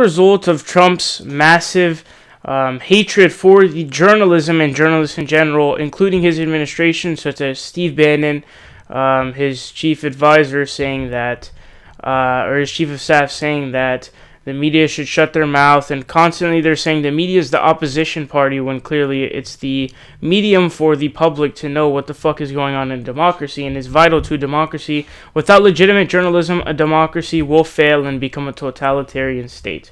result of Trump's massive hatred for the journalism and journalists in general, including his administration, such as Steve Bannon, his chief advisor, saying that, or his chief of staff saying that the media should shut their mouth, and constantly they're saying the media is the opposition party when clearly it's the medium for the public to know what the fuck is going on in democracy and is vital to democracy. Without legitimate journalism, a democracy will fail and become a totalitarian state,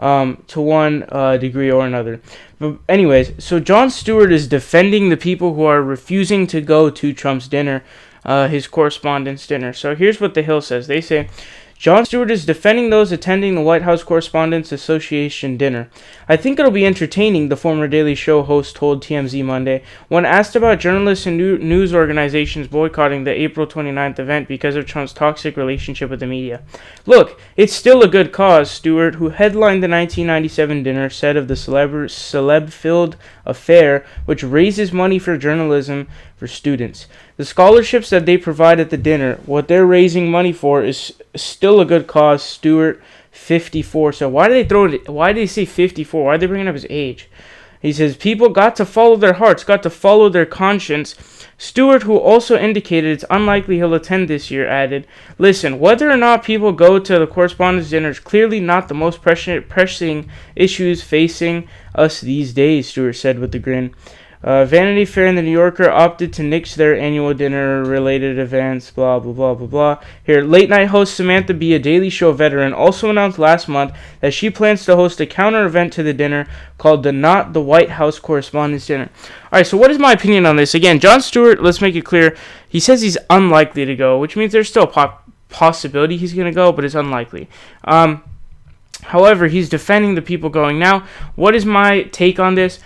to one degree or another. But anyways, so Jon Stewart is defending the people who are refusing to go to Trump's dinner, his correspondence dinner. So here's what The Hill says. They say, Jon Stewart is defending those attending the White House Correspondents Association dinner. I think it'll be entertaining, the former Daily Show host told TMZ Monday. When asked about journalists and news organizations boycotting the April 29th event because of Trump's toxic relationship with the media. Look, it's still a good cause, Stewart, who headlined the 1997 dinner, said of the celeb-filled affair, which raises money for journalism for students. The scholarships that they provide at the dinner, what they're raising money for, is still a good cause. Stewart, 54. So why do they say 54? Why are they bringing up his age? He says, people got to follow their hearts, got to follow their conscience. Stewart, who also indicated it's unlikely he'll attend this year, added, listen, whether or not people go to the correspondence dinner is clearly not the most pressing issues facing us these days, Stewart said with a grin. Vanity Fair and The New Yorker opted to nix their annual dinner-related events, blah, blah, blah, blah, blah. Here, late-night host Samantha Bee, a Daily Show veteran, also announced last month that she plans to host a counter-event to the dinner called the Not the White House Correspondents' Dinner. Alright, so what is my opinion on this? Again, Jon Stewart, let's make it clear, he says he's unlikely to go, which means there's still a possibility he's going to go, but it's unlikely. However, he's defending the people going. Now, what is my take on this?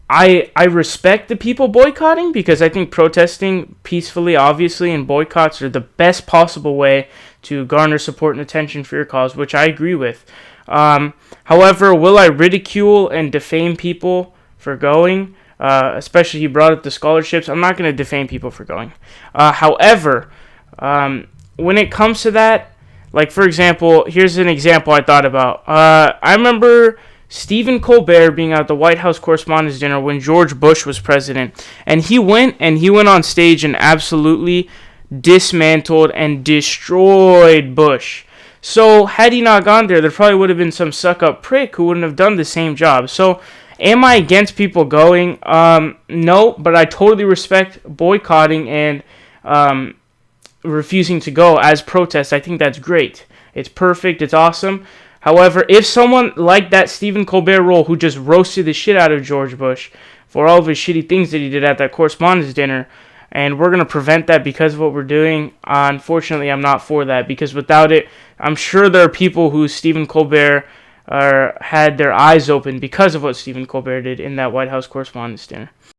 I respect the people boycotting because I think protesting peacefully, obviously, and boycotts are the best possible way to garner support and attention for your cause, which I agree with. However, will I ridicule and defame people for going? Especially he brought up the scholarships. I'm not going to defame people for going. However, when it comes to that, like, for example, here's an example I thought about. I remember Stephen Colbert being at the White House Correspondents' Dinner when George Bush was president. And he went on stage and absolutely dismantled and destroyed Bush. So had he not gone there probably would have been some suck-up prick who wouldn't have done the same job. So am I against people going? No, but I totally respect boycotting and refusing to go as protest. I think that's great. It's perfect. It's awesome. However, if someone like that Stephen Colbert role who just roasted the shit out of George Bush for all of his shitty things that he did at that correspondence dinner, and we're going to prevent that because of what we're doing, unfortunately, I'm not for that, because without it, I'm sure there are people who Stephen Colbert had their eyes open because of what Stephen Colbert did in that White House Correspondents' Dinner.